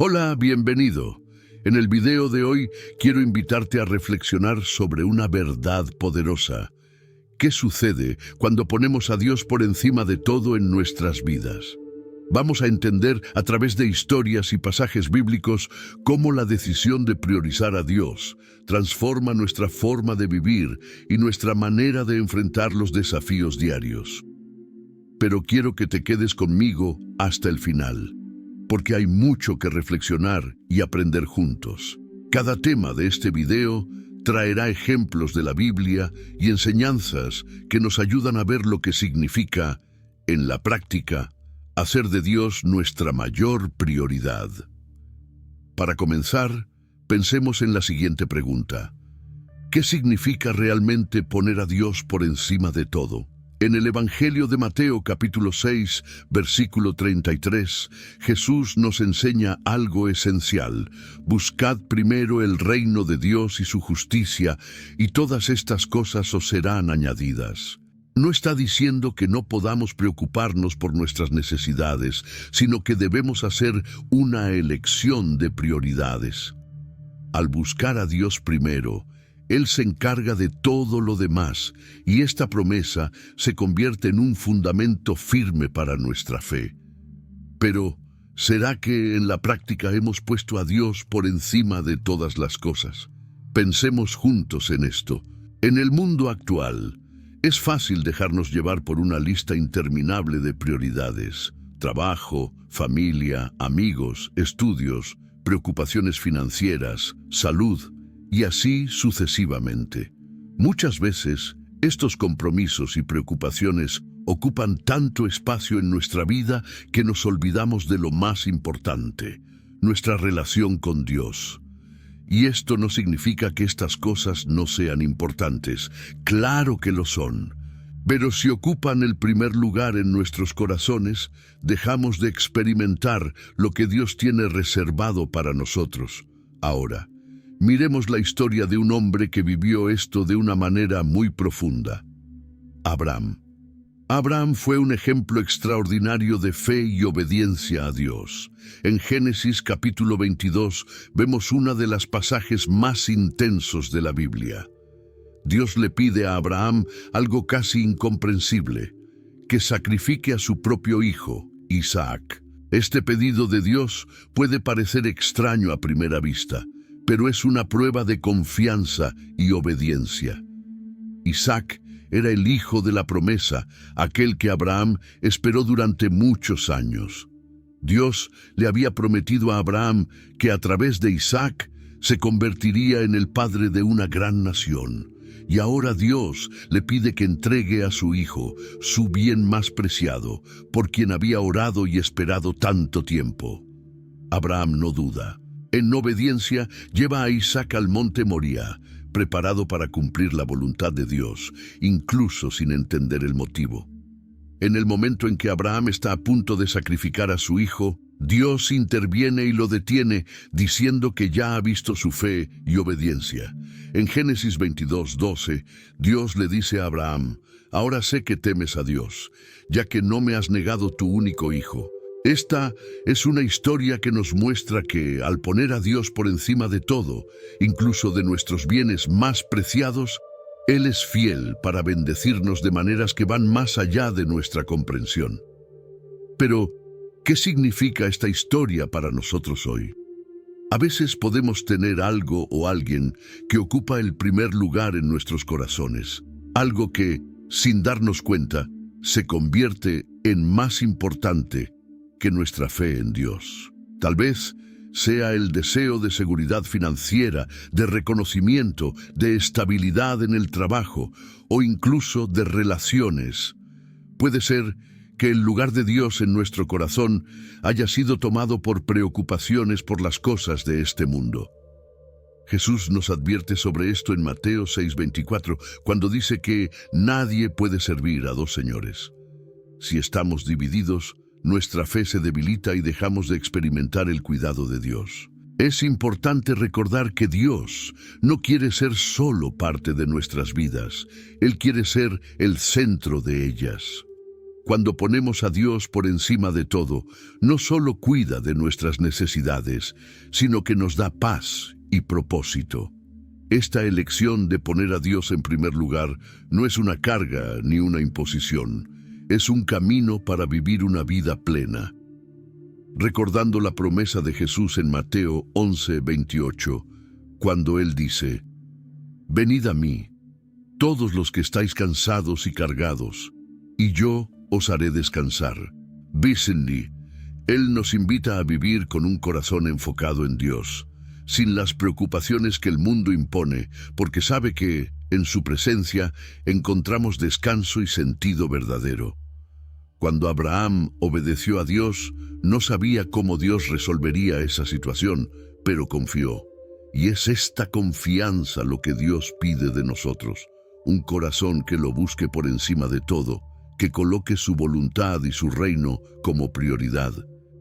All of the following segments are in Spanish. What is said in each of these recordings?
Hola, bienvenido. En el video de hoy quiero invitarte a reflexionar sobre una verdad poderosa. ¿Qué sucede cuando ponemos a Dios por encima de todo en nuestras vidas? Vamos a entender a través de historias y pasajes bíblicos cómo la decisión de priorizar a Dios transforma nuestra forma de vivir y nuestra manera de enfrentar los desafíos diarios. Pero quiero que te quedes conmigo hasta el final, porque hay mucho que reflexionar y aprender juntos. Cada tema de este video traerá ejemplos de la Biblia y enseñanzas que nos ayudan a ver lo que significa, en la práctica, hacer de Dios nuestra mayor prioridad. Para comenzar, pensemos en la siguiente pregunta. ¿Qué significa realmente poner a Dios por encima de todo? En el Evangelio de Mateo capítulo 6, versículo 33, Jesús nos enseña algo esencial. Buscad primero el reino de Dios y su justicia, y todas estas cosas os serán añadidas. No está diciendo que no podamos preocuparnos por nuestras necesidades, sino que debemos hacer una elección de prioridades. Al buscar a Dios primero, Él se encarga de todo lo demás, y esta promesa se convierte en un fundamento firme para nuestra fe. Pero, ¿será que en la práctica hemos puesto a Dios por encima de todas las cosas? Pensemos juntos en esto. En el mundo actual, es fácil dejarnos llevar por una lista interminable de prioridades: trabajo, familia, amigos, estudios, preocupaciones financieras, salud, y así sucesivamente. Muchas veces, estos compromisos y preocupaciones ocupan tanto espacio en nuestra vida que nos olvidamos de lo más importante: nuestra relación con Dios. Y esto no significa que estas cosas no sean importantes. Claro que lo son. Pero si ocupan el primer lugar en nuestros corazones, dejamos de experimentar lo que Dios tiene reservado para nosotros. Ahora, miremos la historia de un hombre que vivió esto de una manera muy profunda. Abraham. Abraham fue un ejemplo extraordinario de fe y obediencia a Dios. En Génesis capítulo 22 vemos uno de los pasajes más intensos de la Biblia. Dios le pide a Abraham algo casi incomprensible: que sacrifique a su propio hijo, Isaac. Este pedido de Dios puede parecer extraño a primera vista, pero es una prueba de confianza y obediencia. Isaac era el hijo de la promesa, aquel que Abraham esperó durante muchos años. Dios le había prometido a Abraham que a través de Isaac se convertiría en el padre de una gran nación. Y ahora Dios le pide que entregue a su hijo, su bien más preciado, por quien había orado y esperado tanto tiempo. Abraham no duda. En obediencia lleva a Isaac al monte Moría, preparado para cumplir la voluntad de Dios, incluso sin entender el motivo. En el momento en que Abraham está a punto de sacrificar a su hijo, Dios interviene y lo detiene, diciendo que ya ha visto su fe y obediencia. En Génesis 22:12, Dios le dice a Abraham: «Ahora sé que temes a Dios, ya que no me has negado tu único hijo». Esta es una historia que nos muestra que, al poner a Dios por encima de todo, incluso de nuestros bienes más preciados, Él es fiel para bendecirnos de maneras que van más allá de nuestra comprensión. Pero, ¿qué significa esta historia para nosotros hoy? A veces podemos tener algo o alguien que ocupa el primer lugar en nuestros corazones, algo que, sin darnos cuenta, se convierte en más importante que nuestra fe en Dios. Tal vez sea el deseo de seguridad financiera, de reconocimiento, de estabilidad en el trabajo o incluso de relaciones. Puede ser que el lugar de Dios en nuestro corazón haya sido tomado por preocupaciones por las cosas de este mundo. Jesús nos advierte sobre esto en Mateo 6:24, cuando dice que nadie puede servir a dos señores. Si estamos divididos, nuestra fe se debilita y dejamos de experimentar el cuidado de Dios. Es importante recordar que Dios no quiere ser solo parte de nuestras vidas. Él quiere ser el centro de ellas. cuando ponemos a Dios por encima de todo, no solo cuida de nuestras necesidades, sino que nos da paz y propósito. Esta elección de poner a Dios en primer lugar no es una carga ni una imposición, es un camino para vivir una vida plena. Recordando la promesa de Jesús en Mateo 11:28, cuando Él dice: «Venid a mí, todos los que estáis cansados y cargados, y yo os haré descansar». Bísenli, Él nos invita a vivir con un corazón enfocado en Dios, sin las preocupaciones que el mundo impone, porque sabe que, en su presencia, encontramos descanso y sentido verdadero. Cuando Abraham obedeció a Dios, no sabía cómo Dios resolvería esa situación, pero confió. Y es esta confianza lo que Dios pide de nosotros, un corazón que lo busque por encima de todo, que coloque su voluntad y su reino como prioridad.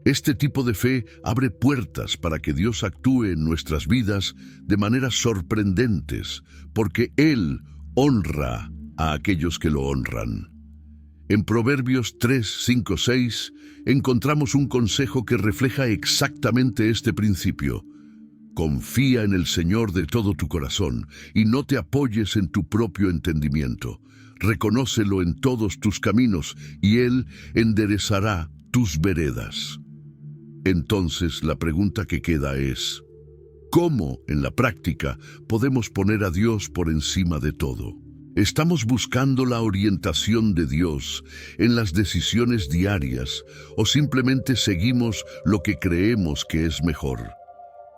Este tipo de fe abre puertas para que Dios actúe en nuestras vidas de maneras sorprendentes, porque Él honra a aquellos que lo honran. En Proverbios 3, 5, 6 encontramos un consejo que refleja exactamente este principio. Confía en el Señor de todo tu corazón y no te apoyes en tu propio entendimiento. Reconócelo en todos tus caminos y Él enderezará tus veredas. Entonces la pregunta que queda es: ¿cómo, en la práctica, podemos poner a Dios por encima de todo? ¿Estamos buscando la orientación de Dios en las decisiones diarias o simplemente seguimos lo que creemos que es mejor?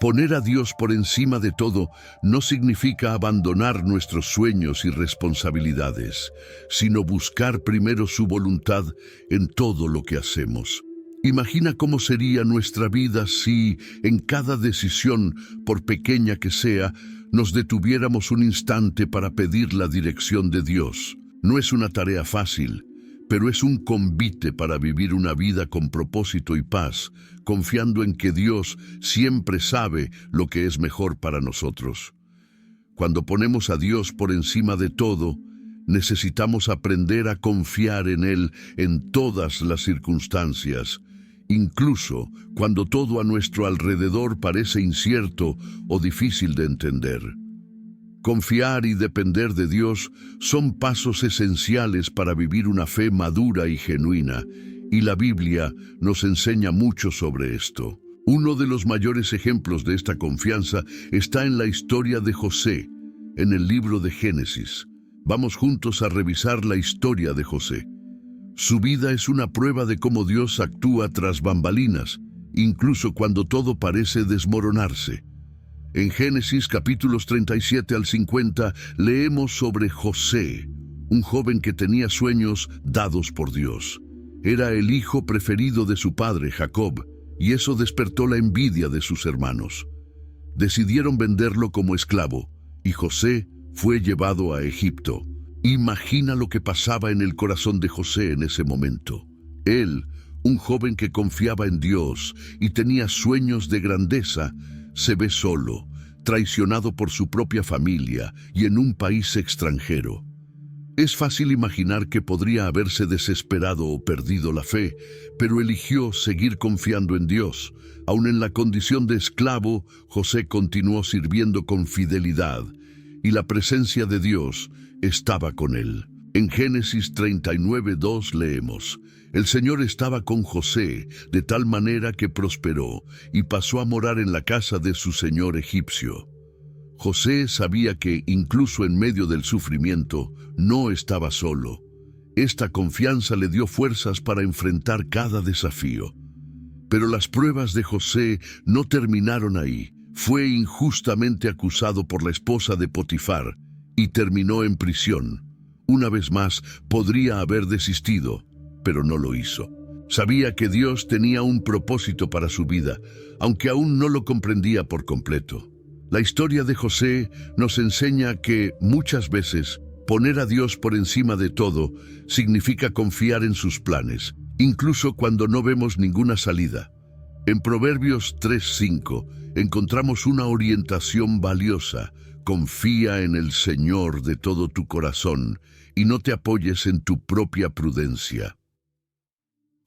Poner a Dios por encima de todo no significa abandonar nuestros sueños y responsabilidades, sino buscar primero su voluntad en todo lo que hacemos. Imagina cómo sería nuestra vida si, en cada decisión, por pequeña que sea, nos detuviéramos un instante para pedir la dirección de Dios. No es una tarea fácil, pero es un convite para vivir una vida con propósito y paz, confiando en que Dios siempre sabe lo que es mejor para nosotros. Cuando ponemos a Dios por encima de todo, necesitamos aprender a confiar en Él en todas las circunstancias, incluso cuando todo a nuestro alrededor parece incierto o difícil de entender. Confiar y depender de Dios son pasos esenciales para vivir una fe madura y genuina, y la Biblia nos enseña mucho sobre esto. Uno de los mayores ejemplos de esta confianza está en la historia de José, en el libro de Génesis. Vamos juntos a revisar la historia de José. Su vida es una prueba de cómo Dios actúa tras bambalinas, incluso cuando todo parece desmoronarse. En Génesis capítulos 37 al 50 leemos sobre José, un joven que tenía sueños dados por Dios. Era el hijo preferido de su padre, Jacob, y eso despertó la envidia de sus hermanos. Decidieron venderlo como esclavo, y José fue llevado a Egipto. Imagina lo que pasaba en el corazón de José en ese momento. Él, un joven que confiaba en Dios y tenía sueños de grandeza, se ve solo, traicionado por su propia familia y en un país extranjero. Es fácil imaginar que podría haberse desesperado o perdido la fe, pero eligió seguir confiando en Dios. Aun en la condición de esclavo, José continuó sirviendo con fidelidad, y la presencia de Dios estaba con él. En Génesis 39:2 leemos: «El Señor estaba con José, de tal manera que prosperó, y pasó a morar en la casa de su señor egipcio». José sabía que, incluso en medio del sufrimiento, no estaba solo. Esta confianza le dio fuerzas para enfrentar cada desafío. Pero las pruebas de José no terminaron ahí. Fue injustamente acusado por la esposa de Potifar y terminó en prisión. Una vez más, podría haber desistido, pero no lo hizo. Sabía que Dios tenía un propósito para su vida, aunque aún no lo comprendía por completo. La historia de José nos enseña que, muchas veces, poner a Dios por encima de todo significa confiar en sus planes, incluso cuando no vemos ninguna salida. En Proverbios 3:5 encontramos una orientación valiosa: confía en el Señor de todo tu corazón y no te apoyes en tu propia prudencia.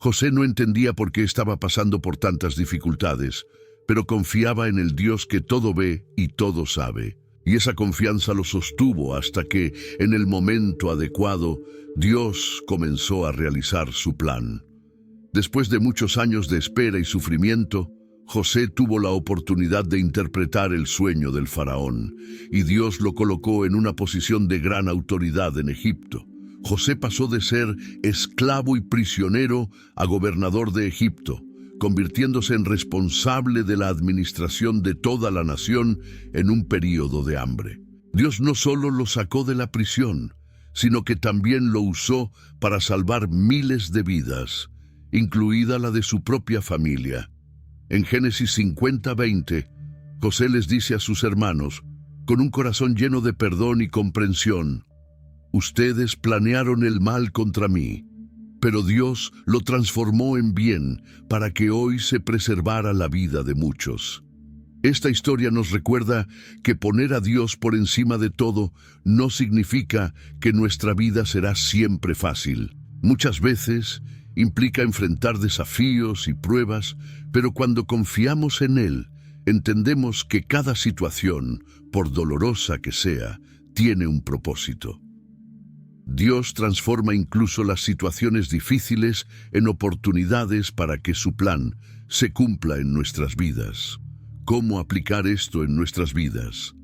José no entendía por qué estaba pasando por tantas dificultades, pero confiaba en el Dios que todo ve y todo sabe. Y esa confianza lo sostuvo hasta que, en el momento adecuado, Dios comenzó a realizar su plan. Después de muchos años de espera y sufrimiento, José tuvo la oportunidad de interpretar el sueño del faraón, y Dios lo colocó en una posición de gran autoridad en Egipto. José pasó de ser esclavo y prisionero a gobernador de Egipto, convirtiéndose en responsable de la administración de toda la nación en un período de hambre. Dios no solo lo sacó de la prisión, sino que también lo usó para salvar miles de vidas, incluida la de su propia familia. En Génesis 50:20, José les dice a sus hermanos, con un corazón lleno de perdón y comprensión: ustedes planearon el mal contra mí, pero Dios lo transformó en bien para que hoy se preservara la vida de muchos. Esta historia nos recuerda que poner a Dios por encima de todo no significa que nuestra vida será siempre fácil. Muchas veces implica enfrentar desafíos y pruebas, pero cuando confiamos en Él, entendemos que cada situación, por dolorosa que sea, tiene un propósito. Dios transforma incluso las situaciones difíciles en oportunidades para que su plan se cumpla en nuestras vidas. ¿Cómo aplicar esto en nuestras vidas?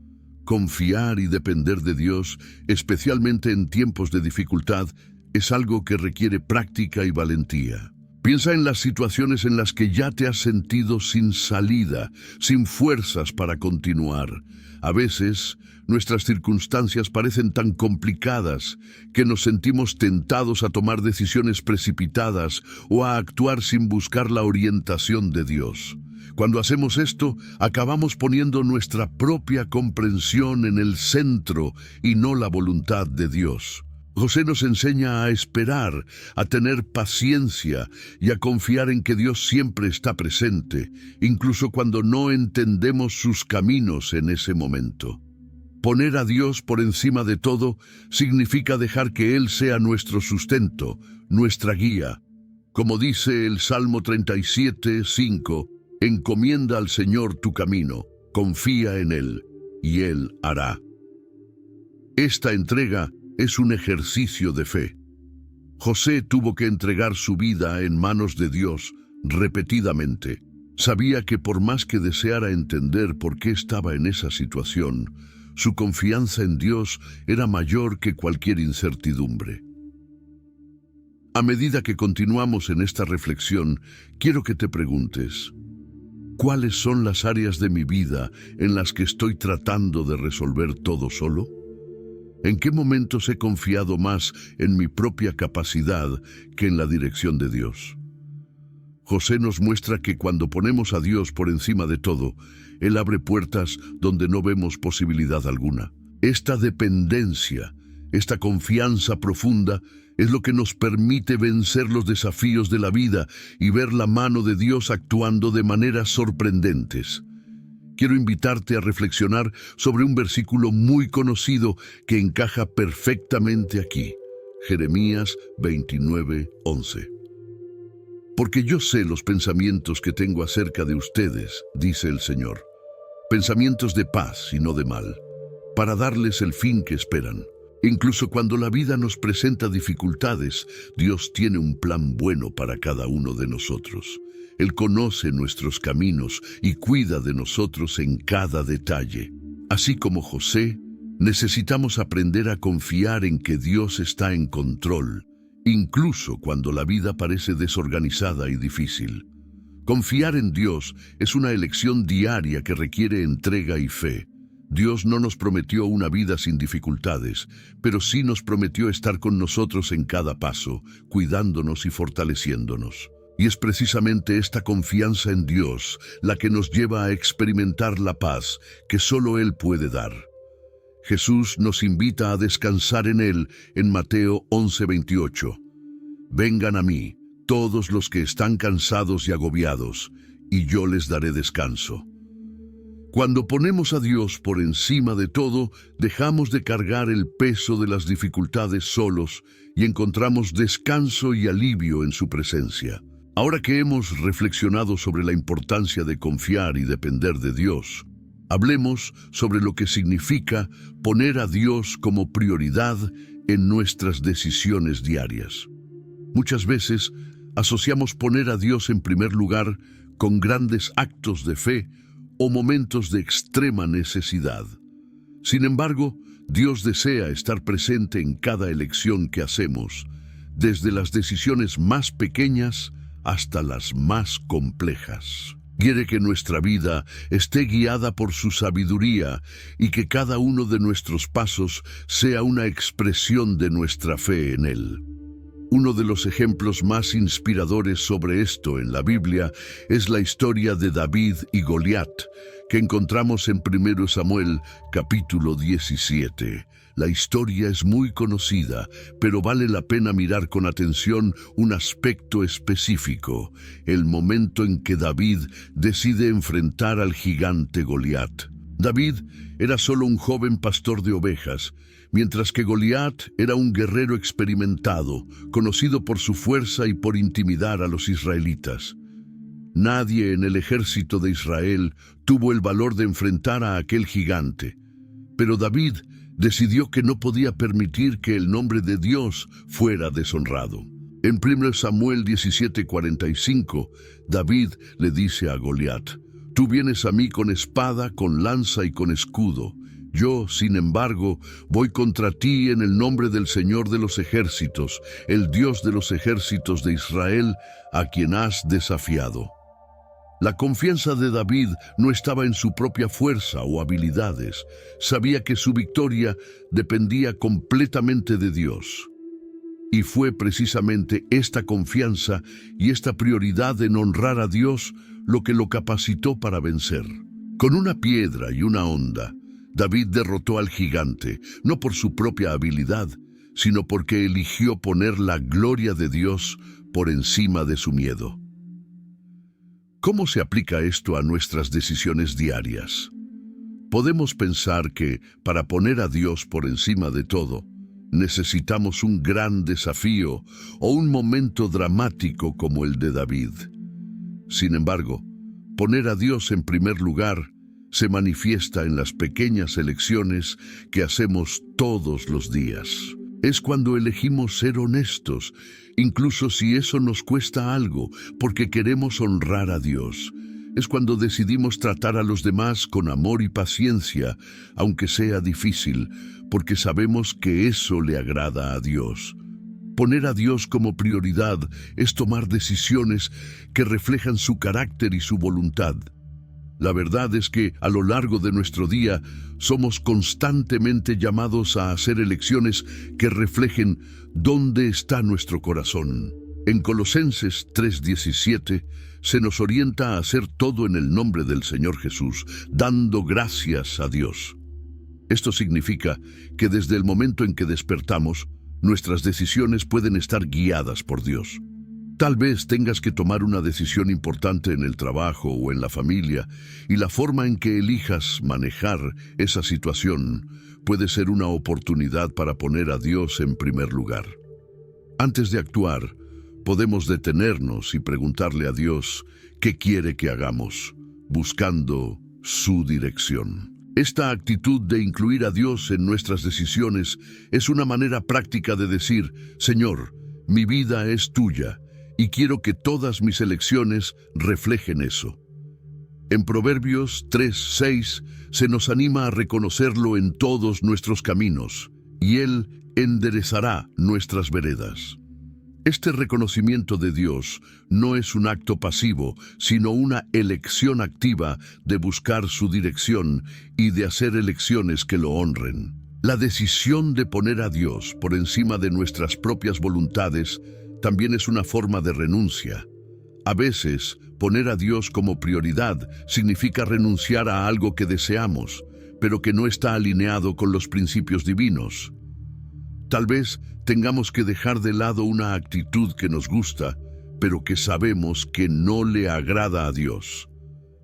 Confiar y depender de Dios, especialmente en tiempos de dificultad, es algo que requiere práctica y valentía. Piensa en las situaciones en las que ya te has sentido sin salida, sin fuerzas para continuar. A veces, nuestras circunstancias parecen tan complicadas que nos sentimos tentados a tomar decisiones precipitadas o a actuar sin buscar la orientación de Dios. Cuando hacemos esto, acabamos poniendo nuestra propia comprensión en el centro y no la voluntad de Dios. José nos enseña a esperar, a tener paciencia y a confiar en que Dios siempre está presente, incluso cuando no entendemos sus caminos en ese momento. Poner a Dios por encima de todo significa dejar que Él sea nuestro sustento, nuestra guía. Como dice el Salmo 37:5, encomienda al Señor tu camino, confía en Él, y Él hará. Esta entrega es un ejercicio de fe. José tuvo que entregar su vida en manos de Dios repetidamente. Sabía que por más que deseara entender por qué estaba en esa situación, su confianza en Dios era mayor que cualquier incertidumbre. A medida que continuamos en esta reflexión, quiero que te preguntes: ¿cuáles son las áreas de mi vida en las que estoy tratando de resolver todo solo? ¿En qué momentos he confiado más en mi propia capacidad que en la dirección de Dios? José nos muestra que cuando ponemos a Dios por encima de todo, Él abre puertas donde no vemos posibilidad alguna. Esta dependencia, esta confianza profunda, es lo que nos permite vencer los desafíos de la vida y ver la mano de Dios actuando de maneras sorprendentes. Quiero invitarte a reflexionar sobre un versículo muy conocido que encaja perfectamente aquí. Jeremías 29:11. Porque yo sé los pensamientos que tengo acerca de ustedes, dice el Señor, pensamientos de paz y no de mal, para darles el fin que esperan. Incluso cuando la vida nos presenta dificultades, Dios tiene un plan bueno para cada uno de nosotros. Él conoce nuestros caminos y cuida de nosotros en cada detalle. Así como José, necesitamos aprender a confiar en que Dios está en control, incluso cuando la vida parece desorganizada y difícil. Confiar en Dios es una elección diaria que requiere entrega y fe. Dios no nos prometió una vida sin dificultades, pero sí nos prometió estar con nosotros en cada paso, cuidándonos y fortaleciéndonos. Y es precisamente esta confianza en Dios la que nos lleva a experimentar la paz que solo Él puede dar. Jesús nos invita a descansar en Él en Mateo 11:28. Vengan a mí, todos los que están cansados y agobiados, y yo les daré descanso. Cuando ponemos a Dios por encima de todo, dejamos de cargar el peso de las dificultades solos y encontramos descanso y alivio en su presencia. Ahora que hemos reflexionado sobre la importancia de confiar y depender de Dios, hablemos sobre lo que significa poner a Dios como prioridad en nuestras decisiones diarias. Muchas veces asociamos poner a Dios en primer lugar con grandes actos de fe o momentos de extrema necesidad. Sin embargo, Dios desea estar presente en cada elección que hacemos, desde las decisiones más pequeñas hasta las más complejas. Quiere que nuestra vida esté guiada por su sabiduría y que cada uno de nuestros pasos sea una expresión de nuestra fe en Él. Uno de los ejemplos más inspiradores sobre esto en la Biblia es la historia de David y Goliat, que encontramos en 1 Samuel capítulo 17. La historia es muy conocida, pero vale la pena mirar con atención un aspecto específico, el momento en que David decide enfrentar al gigante Goliat. David era solo un joven pastor de ovejas, mientras que Goliat era un guerrero experimentado, conocido por su fuerza y por intimidar a los israelitas. Nadie en el ejército de Israel tuvo el valor de enfrentar a aquel gigante, pero David decidió que no podía permitir que el nombre de Dios fuera deshonrado. En 1 Samuel 17:45, David le dice a Goliat: «Tú vienes a mí con espada, con lanza y con escudo. Yo, sin embargo, voy contra ti en el nombre del Señor de los ejércitos, el Dios de los ejércitos de Israel, a quien has desafiado». La confianza de David no estaba en su propia fuerza o habilidades. Sabía que su victoria dependía completamente de Dios. Y fue precisamente esta confianza y esta prioridad en honrar a Dios lo que lo capacitó para vencer. Con una piedra y una honda, David derrotó al gigante, no por su propia habilidad, sino porque eligió poner la gloria de Dios por encima de su miedo. ¿Cómo se aplica esto a nuestras decisiones diarias? Podemos pensar que, para poner a Dios por encima de todo, necesitamos un gran desafío o un momento dramático como el de David. Sin embargo, poner a Dios en primer lugar se manifiesta en las pequeñas elecciones que hacemos todos los días. Es cuando elegimos ser honestos, incluso si eso nos cuesta algo, porque queremos honrar a Dios. Es cuando decidimos tratar a los demás con amor y paciencia, aunque sea difícil, porque sabemos que eso le agrada a Dios. Poner a Dios como prioridad es tomar decisiones que reflejan su carácter y su voluntad. La verdad es que a lo largo de nuestro día somos constantemente llamados a hacer elecciones que reflejen dónde está nuestro corazón. En Colosenses 3:17 se nos orienta a hacer todo en el nombre del Señor Jesús, dando gracias a Dios. Esto significa que desde el momento en que despertamos, nuestras decisiones pueden estar guiadas por Dios. Tal vez tengas que tomar una decisión importante en el trabajo o en la familia, y la forma en que elijas manejar esa situación puede ser una oportunidad para poner a Dios en primer lugar. Antes de actuar, podemos detenernos y preguntarle a Dios qué quiere que hagamos, buscando su dirección. Esta actitud de incluir a Dios en nuestras decisiones es una manera práctica de decir: Señor, mi vida es tuya, y quiero que todas mis elecciones reflejen eso. En Proverbios 3:6 se nos anima a reconocerlo en todos nuestros caminos, y Él enderezará nuestras veredas. Este reconocimiento de Dios no es un acto pasivo, sino una elección activa de buscar su dirección y de hacer elecciones que lo honren. La decisión de poner a Dios por encima de nuestras propias voluntades también es una forma de renuncia. A veces, poner a Dios como prioridad significa renunciar a algo que deseamos, pero que no está alineado con los principios divinos. Tal vez tengamos que dejar de lado una actitud que nos gusta, pero que sabemos que no le agrada a Dios.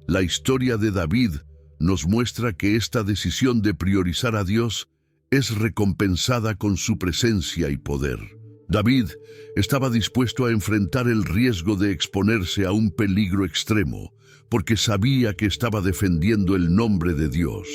La historia de David nos muestra que esta decisión de priorizar a Dios es recompensada con su presencia y poder. David estaba dispuesto a enfrentar el riesgo de exponerse a un peligro extremo, porque sabía que estaba defendiendo el nombre de Dios.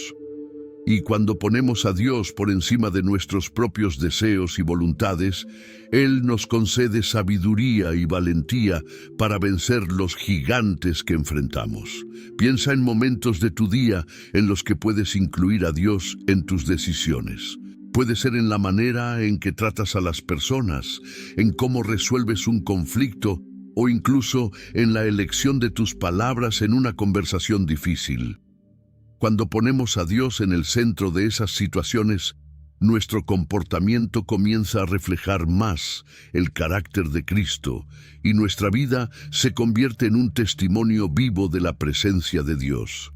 Y cuando ponemos a Dios por encima de nuestros propios deseos y voluntades, Él nos concede sabiduría y valentía para vencer los gigantes que enfrentamos. Piensa en momentos de tu día en los que puedes incluir a Dios en tus decisiones. Puede ser en la manera en que tratas a las personas, en cómo resuelves un conflicto o incluso en la elección de tus palabras en una conversación difícil. Cuando ponemos a Dios en el centro de esas situaciones, nuestro comportamiento comienza a reflejar más el carácter de Cristo y nuestra vida se convierte en un testimonio vivo de la presencia de Dios.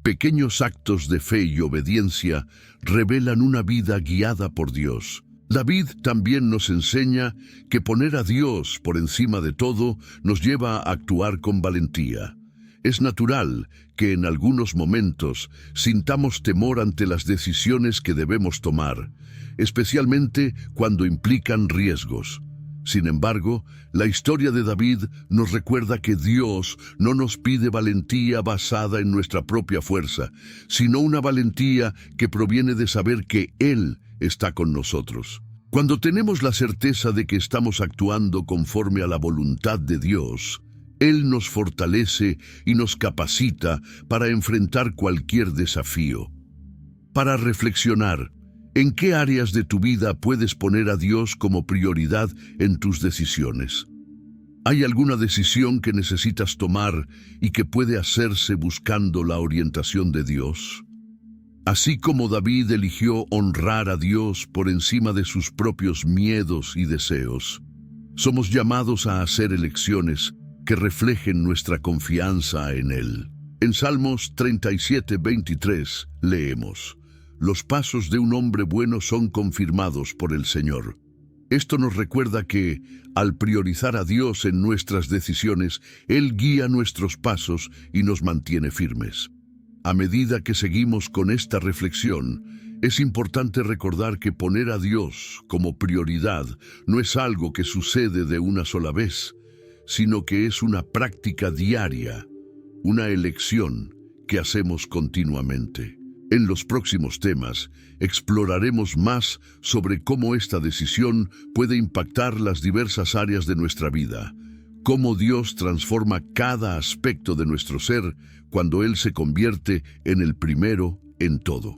Pequeños actos de fe y obediencia revelan una vida guiada por Dios. David también nos enseña que poner a Dios por encima de todo nos lleva a actuar con valentía. Es natural que en algunos momentos sintamos temor ante las decisiones que debemos tomar, especialmente cuando implican riesgos. Sin embargo, la historia de David nos recuerda que Dios no nos pide valentía basada en nuestra propia fuerza, sino una valentía que proviene de saber que Él está con nosotros. Cuando tenemos la certeza de que estamos actuando conforme a la voluntad de Dios, Él nos fortalece y nos capacita para enfrentar cualquier desafío. Para reflexionar, ¿en qué áreas de tu vida puedes poner a Dios como prioridad en tus decisiones? ¿Hay alguna decisión que necesitas tomar y que puede hacerse buscando la orientación de Dios? Así como David eligió honrar a Dios por encima de sus propios miedos y deseos, somos llamados a hacer elecciones que reflejen nuestra confianza en Él. En Salmos 37:23 leemos: «Los pasos de un hombre bueno son confirmados por el Señor». Esto nos recuerda que, al priorizar a Dios en nuestras decisiones, Él guía nuestros pasos y nos mantiene firmes. A medida que seguimos con esta reflexión, es importante recordar que poner a Dios como prioridad no es algo que sucede de una sola vez, sino que es una práctica diaria, una elección que hacemos continuamente. En los próximos temas, exploraremos más sobre cómo esta decisión puede impactar las diversas áreas de nuestra vida, cómo Dios transforma cada aspecto de nuestro ser cuando Él se convierte en el primero en todo.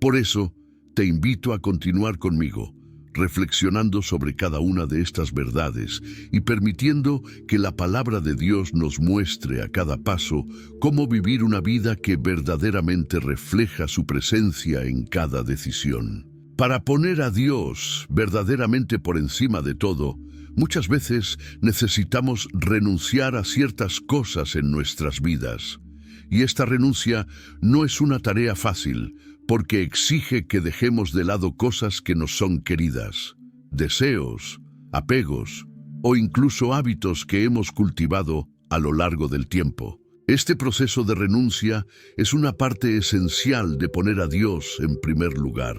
Por eso, te invito a continuar conmigo, reflexionando sobre cada una de estas verdades y permitiendo que la palabra de Dios nos muestre a cada paso cómo vivir una vida que verdaderamente refleja su presencia en cada decisión. Para poner a Dios verdaderamente por encima de todo, muchas veces necesitamos renunciar a ciertas cosas en nuestras vidas. Y esta renuncia no es una tarea fácil, porque exige que dejemos de lado cosas que nos son queridas, deseos, apegos o incluso hábitos que hemos cultivado a lo largo del tiempo. Este proceso de renuncia es una parte esencial de poner a Dios en primer lugar,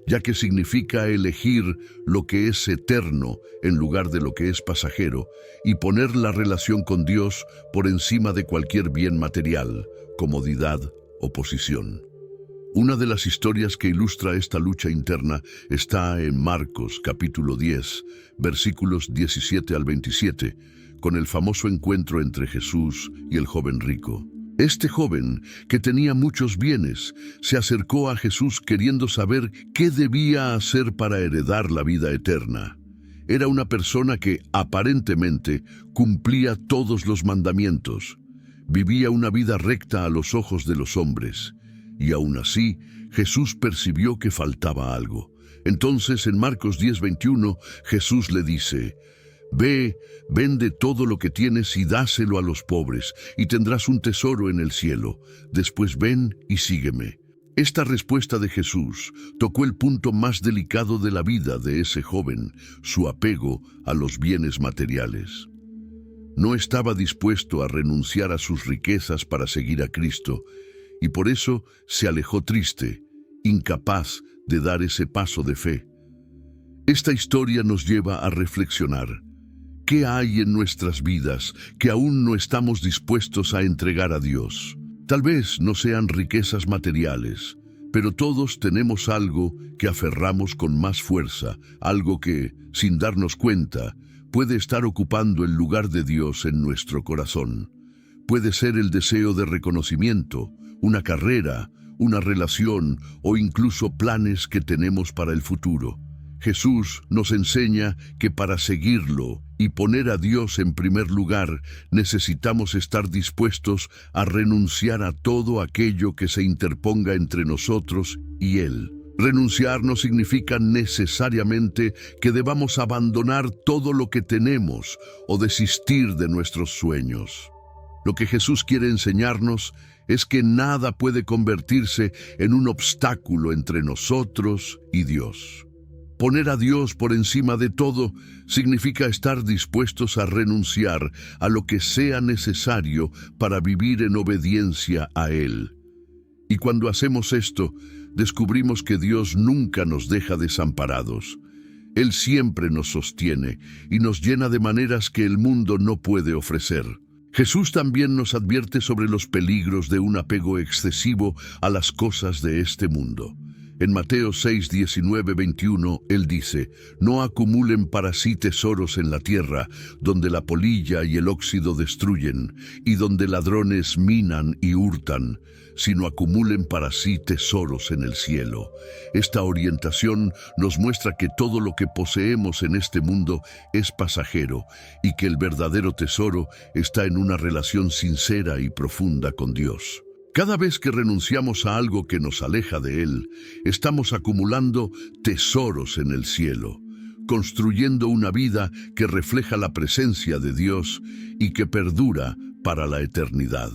ya que significa elegir lo que es eterno en lugar de lo que es pasajero y poner la relación con Dios por encima de cualquier bien material, comodidad o posición. Una de las historias que ilustra esta lucha interna está en Marcos capítulo 10, versículos 17 al 27, con el famoso encuentro entre Jesús y el joven rico. Este joven, que tenía muchos bienes, se acercó a Jesús queriendo saber qué debía hacer para heredar la vida eterna. Era una persona que, aparentemente, cumplía todos los mandamientos. Vivía una vida recta a los ojos de los hombres. Y aún así, Jesús percibió que faltaba algo. Entonces, en Marcos 10:21, Jesús le dice: «Ve, vende todo lo que tienes y dáselo a los pobres, y tendrás un tesoro en el cielo. Después ven y sígueme». Esta respuesta de Jesús tocó el punto más delicado de la vida de ese joven, su apego a los bienes materiales. No estaba dispuesto a renunciar a sus riquezas para seguir a Cristo, y por eso se alejó triste, incapaz de dar ese paso de fe. Esta historia nos lleva a reflexionar. ¿Qué hay en nuestras vidas que aún no estamos dispuestos a entregar a Dios? Tal vez no sean riquezas materiales, pero todos tenemos algo que aferramos con más fuerza, algo que, sin darnos cuenta, puede estar ocupando el lugar de Dios en nuestro corazón. Puede ser el deseo de reconocimiento, una carrera, una relación o incluso planes que tenemos para el futuro. Jesús nos enseña que para seguirlo y poner a Dios en primer lugar, necesitamos estar dispuestos a renunciar a todo aquello que se interponga entre nosotros y Él. Renunciar no significa necesariamente que debamos abandonar todo lo que tenemos o desistir de nuestros sueños. Lo que Jesús quiere enseñarnos es que nada puede convertirse en un obstáculo entre nosotros y Dios. Poner a Dios por encima de todo significa estar dispuestos a renunciar a lo que sea necesario para vivir en obediencia a Él. Y cuando hacemos esto, descubrimos que Dios nunca nos deja desamparados. Él siempre nos sostiene y nos llena de maneras que el mundo no puede ofrecer. Jesús también nos advierte sobre los peligros de un apego excesivo a las cosas de este mundo. En Mateo 6, 19, 21, Él dice: «No acumulen para sí tesoros en la tierra, donde la polilla y el óxido destruyen, y donde ladrones minan y hurtan, sino acumulen para sí tesoros en el cielo». Esta orientación nos muestra que todo lo que poseemos en este mundo es pasajero y que el verdadero tesoro está en una relación sincera y profunda con Dios. Cada vez que renunciamos a algo que nos aleja de Él, estamos acumulando tesoros en el cielo, construyendo una vida que refleja la presencia de Dios y que perdura para la eternidad.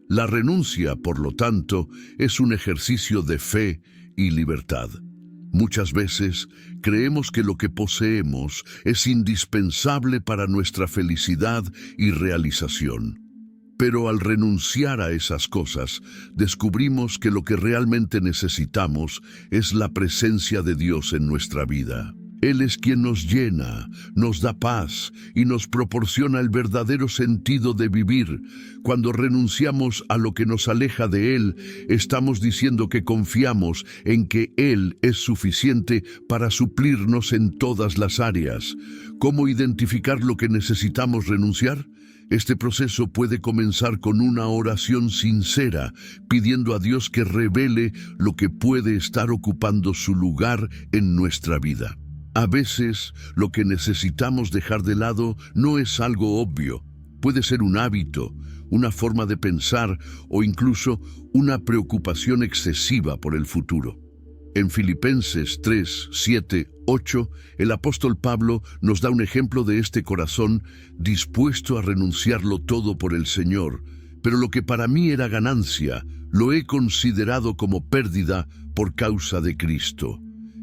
La renuncia, por lo tanto, es un ejercicio de fe y libertad. Muchas veces creemos que lo que poseemos es indispensable para nuestra felicidad y realización. Pero al renunciar a esas cosas, descubrimos que lo que realmente necesitamos es la presencia de Dios en nuestra vida. Él es quien nos llena, nos da paz y nos proporciona el verdadero sentido de vivir. Cuando renunciamos a lo que nos aleja de Él, estamos diciendo que confiamos en que Él es suficiente para suplirnos en todas las áreas. ¿Cómo identificar lo que necesitamos renunciar? Este proceso puede comenzar con una oración sincera, pidiendo a Dios que revele lo que puede estar ocupando su lugar en nuestra vida. A veces, lo que necesitamos dejar de lado no es algo obvio. Puede ser un hábito, una forma de pensar o incluso una preocupación excesiva por el futuro. En Filipenses 3, 7, 8, el apóstol Pablo nos da un ejemplo de este corazón dispuesto a renunciarlo todo por el Señor, pero lo que para mí era ganancia, lo he considerado como pérdida por causa de Cristo.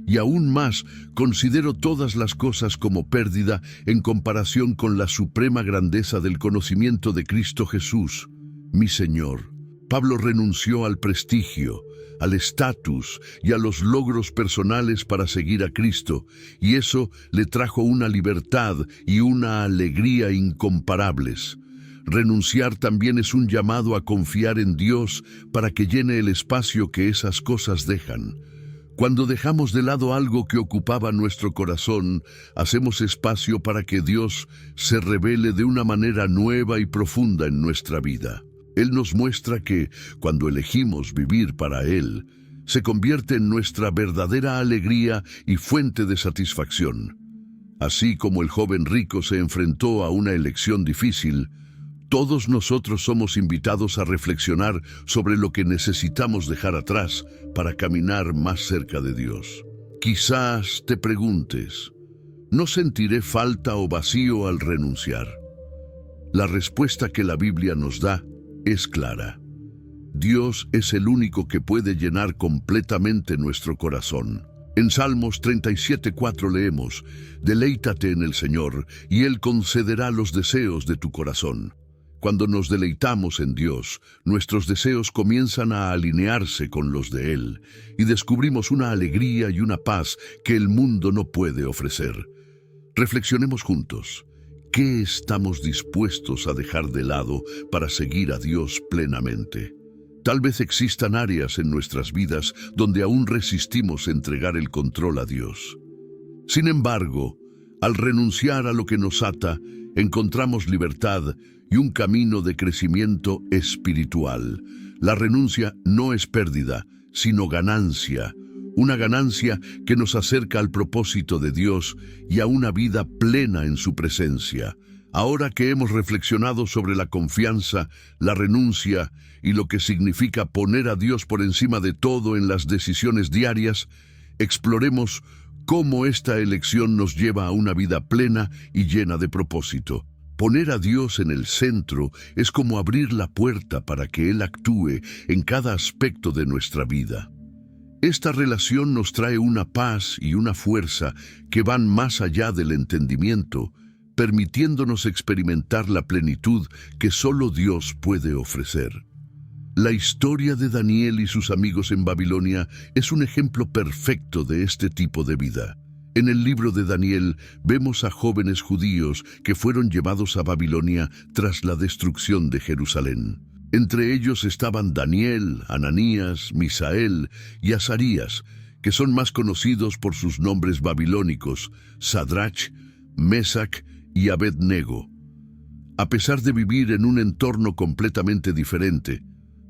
Y aún más, considero todas las cosas como pérdida en comparación con la suprema grandeza del conocimiento de Cristo Jesús, mi Señor. Pablo renunció al prestigio, al estatus y a los logros personales para seguir a Cristo, y eso le trajo una libertad y una alegría incomparables. Renunciar también es un llamado a confiar en Dios para que llene el espacio que esas cosas dejan. Cuando dejamos de lado algo que ocupaba nuestro corazón, hacemos espacio para que Dios se revele de una manera nueva y profunda en nuestra vida. Él nos muestra que, cuando elegimos vivir para Él, se convierte en nuestra verdadera alegría y fuente de satisfacción. Así como el joven rico se enfrentó a una elección difícil, todos nosotros somos invitados a reflexionar sobre lo que necesitamos dejar atrás para caminar más cerca de Dios. Quizás te preguntes, ¿no sentiré falta o vacío al renunciar? La respuesta que la Biblia nos da es clara. Dios es el único que puede llenar completamente nuestro corazón. En Salmos 37:4 leemos: «Deleítate en el Señor, y Él concederá los deseos de tu corazón». cuando nos deleitamos en Dios, nuestros deseos comienzan a alinearse con los de Él y descubrimos una alegría y una paz que el mundo no puede ofrecer. Reflexionemos juntos. ¿Qué estamos dispuestos a dejar de lado para seguir a Dios plenamente? Tal vez existan áreas en nuestras vidas donde aún resistimos entregar el control a Dios. Sin embargo, al renunciar a lo que nos ata, encontramos libertad y un camino de crecimiento espiritual. La renuncia no es pérdida, sino ganancia. Una ganancia que nos acerca al propósito de Dios y a una vida plena en su presencia. Ahora que hemos reflexionado sobre la confianza, la renuncia y lo que significa poner a Dios por encima de todo en las decisiones diarias, exploremos cómo esta elección nos lleva a una vida plena y llena de propósito. Poner a Dios en el centro es como abrir la puerta para que Él actúe en cada aspecto de nuestra vida. Esta relación nos trae una paz y una fuerza que van más allá del entendimiento, permitiéndonos experimentar la plenitud que solo Dios puede ofrecer. La historia de Daniel y sus amigos en Babilonia es un ejemplo perfecto de este tipo de vida. En el libro de Daniel vemos a jóvenes judíos que fueron llevados a Babilonia tras la destrucción de Jerusalén. Entre ellos estaban Daniel, Ananías, Misael y Azarías, que son más conocidos por sus nombres babilónicos, Sadrach, Mesach y Abed-nego. A pesar de vivir en un entorno completamente diferente,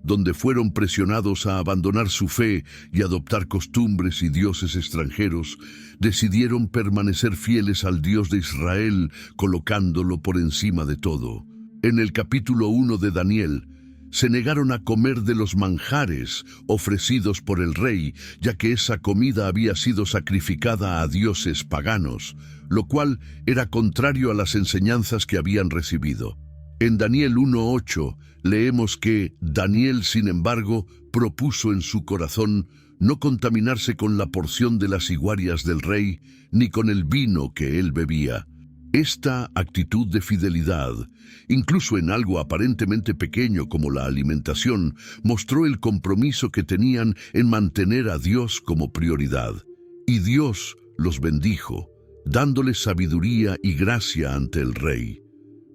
donde fueron presionados a abandonar su fe y adoptar costumbres y dioses extranjeros, decidieron permanecer fieles al Dios de Israel, colocándolo por encima de todo. En el capítulo 1 de Daniel, se negaron a comer de los manjares ofrecidos por el rey, ya que esa comida había sido sacrificada a dioses paganos, lo cual era contrario a las enseñanzas que habían recibido. En Daniel 1:8 leemos que Daniel, sin embargo, propuso en su corazón no contaminarse con la porción de las iguarias del rey, ni con el vino que él bebía. Esta actitud de fidelidad, incluso en algo aparentemente pequeño como la alimentación, mostró el compromiso que tenían en mantener a Dios como prioridad. Y Dios los bendijo, dándoles sabiduría y gracia ante el rey.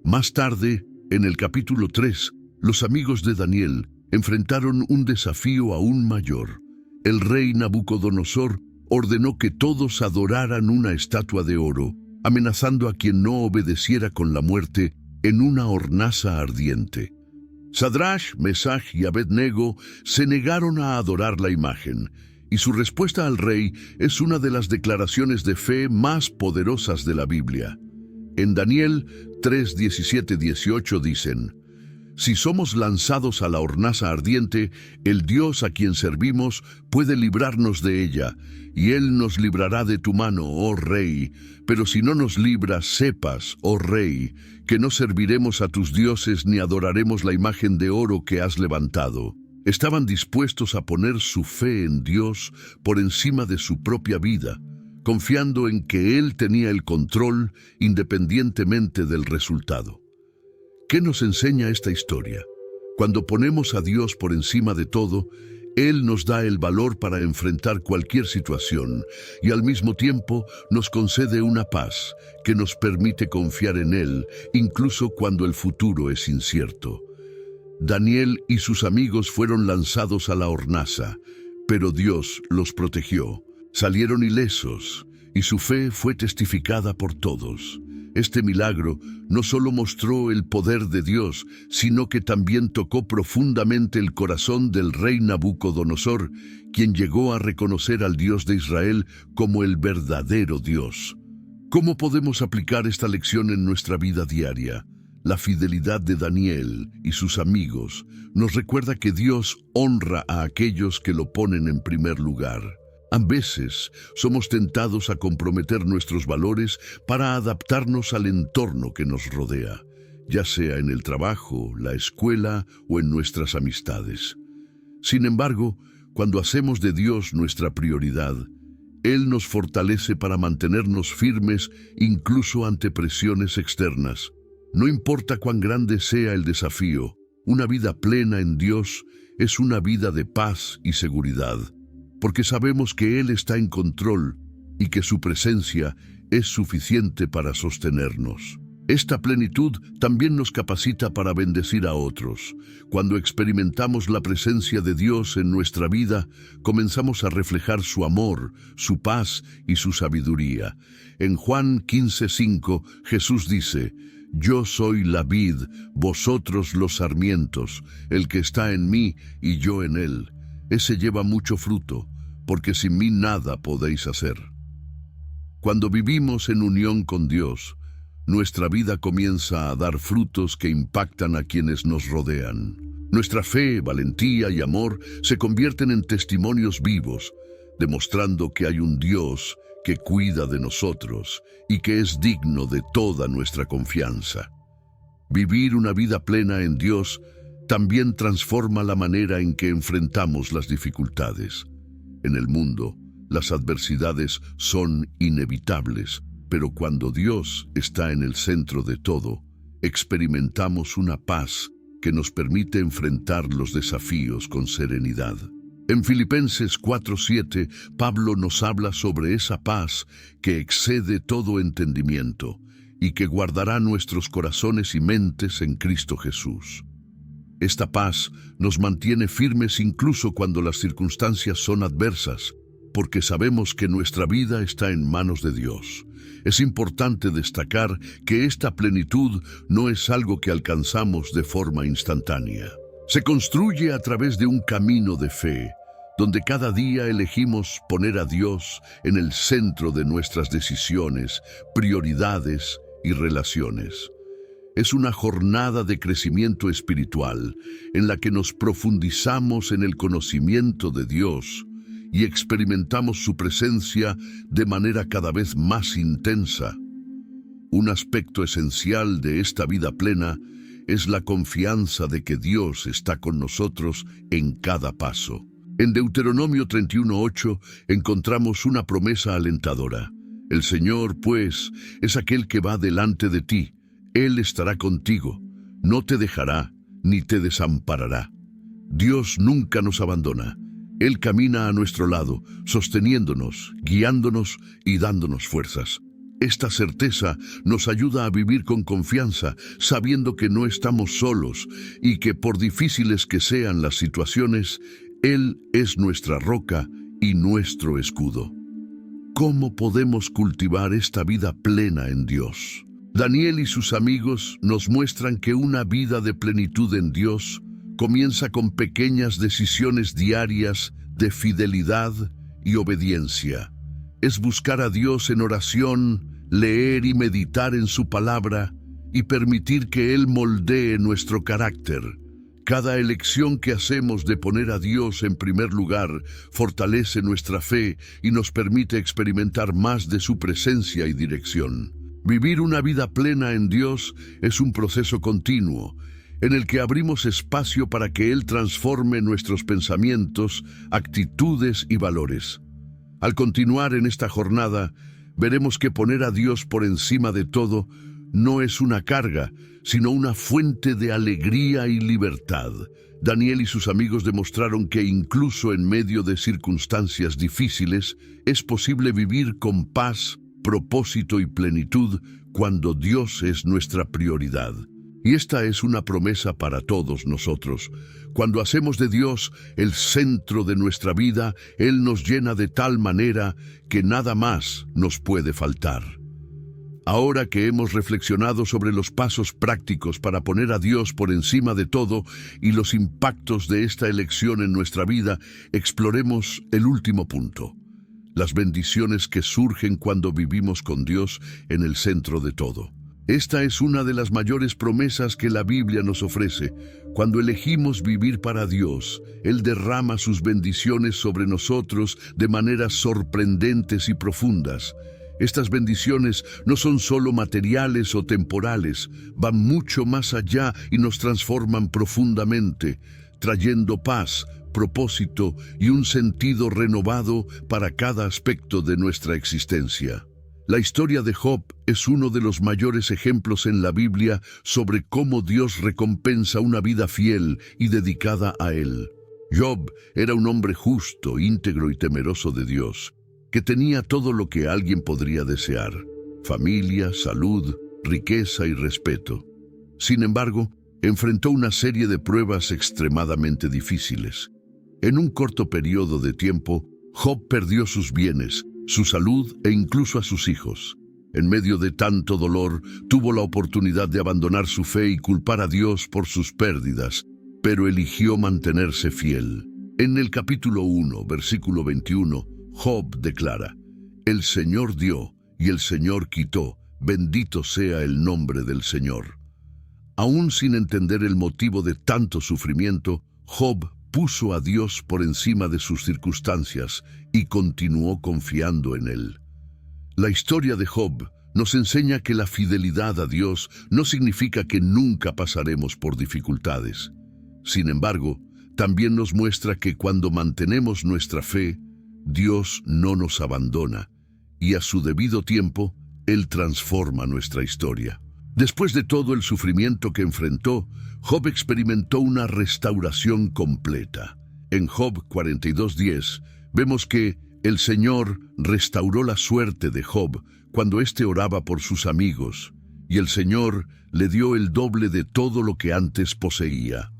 Más tarde, en el capítulo 3, los amigos de Daniel enfrentaron un desafío aún mayor. El rey Nabucodonosor ordenó que todos adoraran una estatua de oro, amenazando a quien no obedeciera con la muerte en una hornaza ardiente. Sadrach, Mesach y Abed-nego se negaron a adorar la imagen, y su respuesta al rey es una de las declaraciones de fe más poderosas de la Biblia. En Daniel 3:17-18 dicen: Si somos lanzados a la hornaza ardiente, el Dios a quien servimos puede librarnos de ella, y Él nos librará de tu mano, oh Rey. Pero si no nos libra, sepas, oh Rey, que no serviremos a tus dioses ni adoraremos la imagen de oro que has levantado. Estaban dispuestos a poner su fe en Dios por encima de su propia vida, confiando en que Él tenía el control independientemente del resultado. ¿Qué nos enseña esta historia? Cuando ponemos a Dios por encima de todo, Él nos da el valor para enfrentar cualquier situación y al mismo tiempo nos concede una paz que nos permite confiar en Él, incluso cuando el futuro es incierto. Daniel y sus amigos fueron lanzados a la hornaza, pero Dios los protegió. Salieron ilesos y su fe fue testificada por todos. Este milagro no solo mostró el poder de Dios, sino que también tocó profundamente el corazón del rey Nabucodonosor, quien llegó a reconocer al Dios de Israel como el verdadero Dios. ¿Cómo podemos aplicar esta lección en nuestra vida diaria? La fidelidad de Daniel y sus amigos nos recuerda que Dios honra a aquellos que lo ponen en primer lugar. A veces somos tentados a comprometer nuestros valores para adaptarnos al entorno que nos rodea, ya sea en el trabajo, la escuela o en nuestras amistades. Sin embargo, cuando hacemos de Dios nuestra prioridad, Él nos fortalece para mantenernos firmes incluso ante presiones externas. No importa cuán grande sea el desafío, una vida plena en Dios es una vida de paz y seguridad, porque sabemos que Él está en control y que su presencia es suficiente para sostenernos. Esta plenitud también nos capacita para bendecir a otros. Cuando experimentamos la presencia de Dios en nuestra vida, comenzamos a reflejar su amor, su paz y su sabiduría. En Juan 15:5, Jesús dice: «Yo soy la vid, vosotros los sarmientos, el que está en mí y yo en él. Ese lleva mucho fruto, porque sin mí nada podéis hacer». Cuando vivimos en unión con Dios, nuestra vida comienza a dar frutos que impactan a quienes nos rodean. Nuestra fe, valentía y amor se convierten en testimonios vivos, demostrando que hay un Dios que cuida de nosotros y que es digno de toda nuestra confianza. Vivir una vida plena en Dios también transforma la manera en que enfrentamos las dificultades. En el mundo, las adversidades son inevitables, pero cuando Dios está en el centro de todo, experimentamos una paz que nos permite enfrentar los desafíos con serenidad. En Filipenses 4:7, Pablo nos habla sobre esa paz que excede todo entendimiento y que guardará nuestros corazones y mentes en Cristo Jesús. Esta paz nos mantiene firmes incluso cuando las circunstancias son adversas, porque sabemos que nuestra vida está en manos de Dios. Es importante destacar que esta plenitud no es algo que alcanzamos de forma instantánea. Se construye a través de un camino de fe, donde cada día elegimos poner a Dios en el centro de nuestras decisiones, prioridades y relaciones. Es una jornada de crecimiento espiritual en la que nos profundizamos en el conocimiento de Dios y experimentamos su presencia de manera cada vez más intensa. Un aspecto esencial de esta vida plena es la confianza de que Dios está con nosotros en cada paso. En Deuteronomio 31:8 encontramos una promesa alentadora. El Señor, pues, es aquel que va delante de ti. Él estará contigo, no te dejará ni te desamparará. Dios nunca nos abandona. Él camina a nuestro lado, sosteniéndonos, guiándonos y dándonos fuerzas. Esta certeza nos ayuda a vivir con confianza, sabiendo que no estamos solos y que por difíciles que sean las situaciones, Él es nuestra roca y nuestro escudo. ¿Cómo podemos cultivar esta vida plena en Dios? Daniel y sus amigos nos muestran que una vida de plenitud en Dios comienza con pequeñas decisiones diarias de fidelidad y obediencia. Es buscar a Dios en oración, leer y meditar en su palabra y permitir que Él moldee nuestro carácter. Cada elección que hacemos de poner a Dios en primer lugar fortalece nuestra fe y nos permite experimentar más de su presencia y dirección. Vivir una vida plena en Dios es un proceso continuo, en el que abrimos espacio para que Él transforme nuestros pensamientos, actitudes y valores. Al continuar en esta jornada, veremos que poner a Dios por encima de todo no es una carga, sino una fuente de alegría y libertad. Daniel y sus amigos demostraron que incluso en medio de circunstancias difíciles, es posible vivir con paz, propósito y plenitud cuando Dios es nuestra prioridad. Y esta es una promesa para todos nosotros. Cuando hacemos de Dios el centro de nuestra vida, Él nos llena de tal manera que nada más nos puede faltar. Ahora que hemos reflexionado sobre los pasos prácticos para poner a Dios por encima de todo y los impactos de esta elección en nuestra vida, exploremos el último punto: las bendiciones que surgen cuando vivimos con Dios en el centro de todo. Esta es una de las mayores promesas que la Biblia nos ofrece. Cuando elegimos vivir para Dios, Él derrama sus bendiciones sobre nosotros de maneras sorprendentes y profundas. Estas bendiciones no son solo materiales o temporales, van mucho más allá y nos transforman profundamente, trayendo paz, propósito y un sentido renovado para cada aspecto de nuestra existencia. La historia de Job es uno de los mayores ejemplos en la Biblia sobre cómo Dios recompensa una vida fiel y dedicada a Él. Job era un hombre justo, íntegro y temeroso de Dios, que tenía todo lo que alguien podría desear: familia, salud, riqueza y respeto. Sin embargo, enfrentó una serie de pruebas extremadamente difíciles. En un corto periodo de tiempo, Job perdió sus bienes, su salud e incluso a sus hijos. En medio de tanto dolor, tuvo la oportunidad de abandonar su fe y culpar a Dios por sus pérdidas, pero eligió mantenerse fiel. En el capítulo 1, versículo 21, Job declara: «El Señor dio y el Señor quitó, bendito sea el nombre del Señor». Aún sin entender el motivo de tanto sufrimiento, Job puso a Dios por encima de sus circunstancias y continuó confiando en Él. La historia de Job nos enseña que la fidelidad a Dios no significa que nunca pasaremos por dificultades. Sin embargo, también nos muestra que cuando mantenemos nuestra fe, Dios no nos abandona, y a su debido tiempo, Él transforma nuestra historia. Después de todo el sufrimiento que enfrentó, Job experimentó una restauración completa. En Job 42:10 vemos que el Señor restauró la suerte de Job cuando éste oraba por sus amigos, y el Señor le dio el doble de todo lo que antes poseía.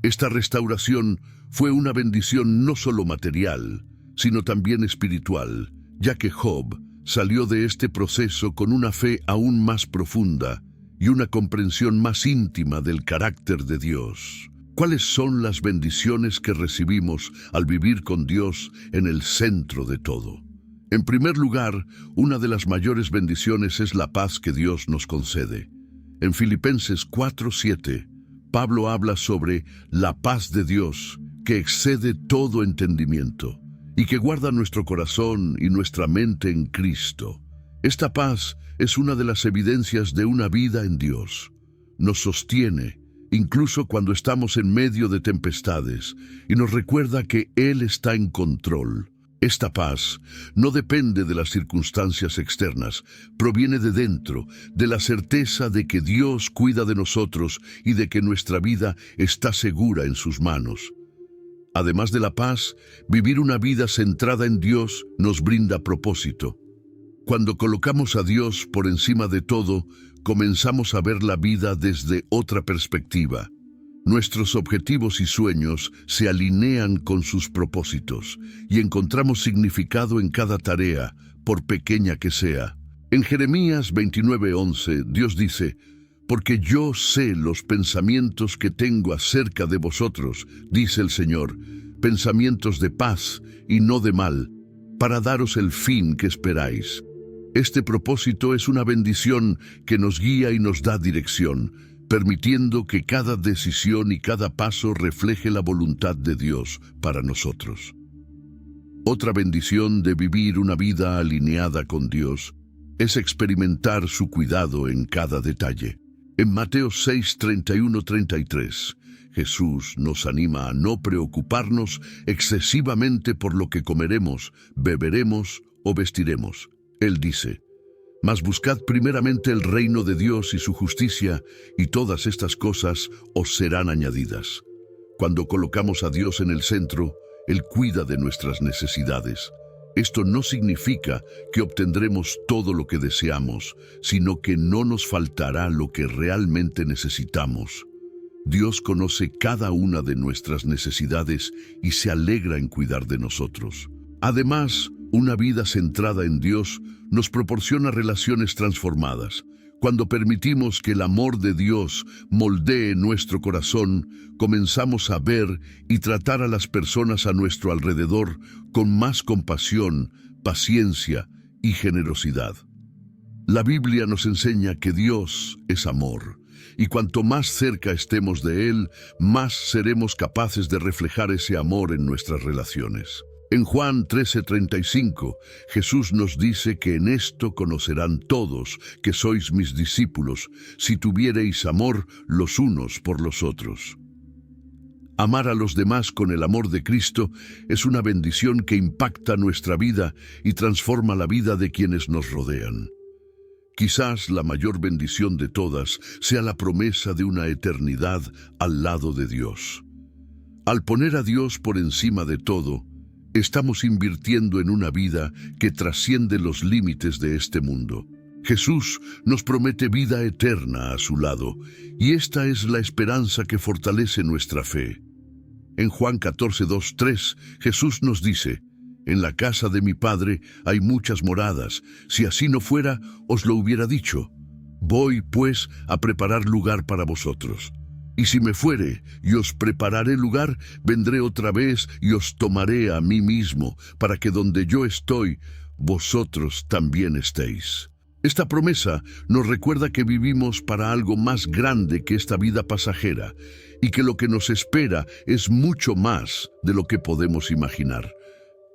Esta restauración fue una bendición no solo material, sino también espiritual, ya que Job salió de este proceso con una fe aún más profunda y una comprensión más íntima del carácter de Dios. ¿Cuáles son las bendiciones que recibimos al vivir con Dios en el centro de todo? En primer lugar, una de las mayores bendiciones es la paz que Dios nos concede. En Filipenses 4:7, Pablo habla sobre la paz de Dios que excede todo entendimiento y que guarda nuestro corazón y nuestra mente en Cristo. Esta paz es una de las evidencias de una vida en Dios. Nos sostiene, incluso cuando estamos en medio de tempestades, y nos recuerda que Él está en control. Esta paz no depende de las circunstancias externas, proviene de dentro, de la certeza de que Dios cuida de nosotros y de que nuestra vida está segura en sus manos. Además de la paz, vivir una vida centrada en Dios nos brinda propósito. Cuando colocamos a Dios por encima de todo, comenzamos a ver la vida desde otra perspectiva. Nuestros objetivos y sueños se alinean con sus propósitos y encontramos significado en cada tarea, por pequeña que sea. En Jeremías 29:11, Dios dice: «Porque yo sé los pensamientos que tengo acerca de vosotros, dice el Señor, pensamientos de paz y no de mal, para daros el fin que esperáis». Este propósito es una bendición que nos guía y nos da dirección, permitiendo que cada decisión y cada paso refleje la voluntad de Dios para nosotros. Otra bendición de vivir una vida alineada con Dios es experimentar su cuidado en cada detalle. En Mateo 6:31-33, Jesús nos anima a no preocuparnos excesivamente por lo que comeremos, beberemos o vestiremos. Él dice: «Mas buscad primeramente el reino de Dios y su justicia, y todas estas cosas os serán añadidas». Cuando colocamos a Dios en el centro, Él cuida de nuestras necesidades. Esto no significa que obtendremos todo lo que deseamos, sino que no nos faltará lo que realmente necesitamos. Dios conoce cada una de nuestras necesidades y se alegra en cuidar de nosotros. Además, una vida centrada en Dios nos proporciona relaciones transformadas. Cuando permitimos que el amor de Dios moldee nuestro corazón, comenzamos a ver y tratar a las personas a nuestro alrededor con más compasión, paciencia y generosidad. La Biblia nos enseña que Dios es amor, y cuanto más cerca estemos de Él, más seremos capaces de reflejar ese amor en nuestras relaciones. En Juan 13:35, Jesús nos dice que en esto conocerán todos que sois mis discípulos, si tuviereis amor los unos por los otros. Amar a los demás con el amor de Cristo es una bendición que impacta nuestra vida y transforma la vida de quienes nos rodean. Quizás la mayor bendición de todas sea la promesa de una eternidad al lado de Dios. Al poner a Dios por encima de todo, estamos invirtiendo en una vida que trasciende los límites de este mundo. Jesús nos promete vida eterna a su lado, y esta es la esperanza que fortalece nuestra fe. En Juan 14:2-3, Jesús nos dice: «En la casa de mi Padre hay muchas moradas. Si así no fuera, os lo hubiera dicho. Voy, pues, a preparar lugar para vosotros. Y si me fuere y os prepararé lugar, vendré otra vez y os tomaré a mí mismo, para que donde yo estoy, vosotros también estéis». Esta promesa nos recuerda que vivimos para algo más grande que esta vida pasajera y que lo que nos espera es mucho más de lo que podemos imaginar.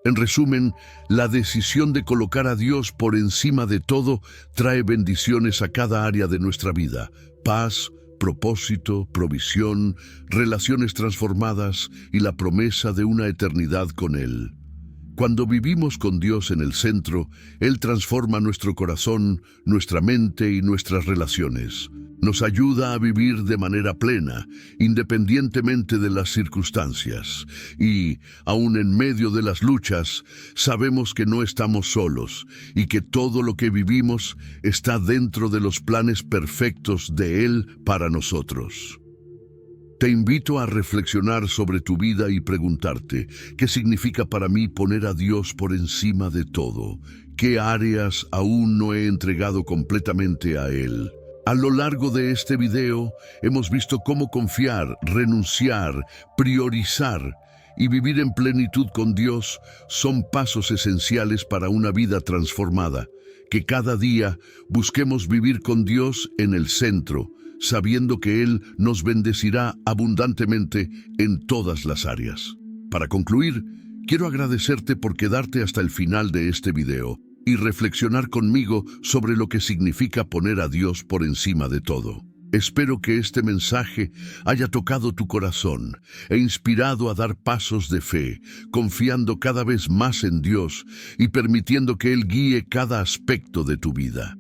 En resumen, la decisión de colocar a Dios por encima de todo trae bendiciones a cada área de nuestra vida: paz, propósito, provisión, relaciones transformadas y la promesa de una eternidad con Él. Cuando vivimos con Dios en el centro, Él transforma nuestro corazón, nuestra mente y nuestras relaciones. Nos ayuda a vivir de manera plena, independientemente de las circunstancias. Y, aun en medio de las luchas, sabemos que no estamos solos y que todo lo que vivimos está dentro de los planes perfectos de Él para nosotros. Te invito a reflexionar sobre tu vida y preguntarte: ¿qué significa para mí poner a Dios por encima de todo? ¿Qué áreas aún no he entregado completamente a Él? A lo largo de este video hemos visto cómo confiar, renunciar, priorizar y vivir en plenitud con Dios son pasos esenciales para una vida transformada. Que cada día busquemos vivir con Dios en el centro, sabiendo que Él nos bendecirá abundantemente en todas las áreas. Para concluir, quiero agradecerte por quedarte hasta el final de este video y reflexionar conmigo sobre lo que significa poner a Dios por encima de todo. Espero que este mensaje haya tocado tu corazón e inspirado a dar pasos de fe, confiando cada vez más en Dios y permitiendo que Él guíe cada aspecto de tu vida.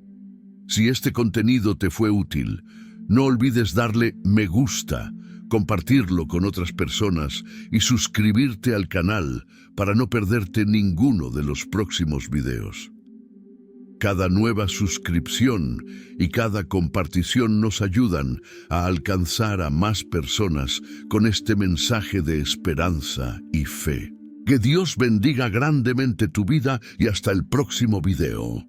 Si este contenido te fue útil, no olvides darle me gusta, compartirlo con otras personas y suscribirte al canal para no perderte ninguno de los próximos videos. Cada nueva suscripción y cada compartición nos ayudan a alcanzar a más personas con este mensaje de esperanza y fe. Que Dios bendiga grandemente tu vida y hasta el próximo video.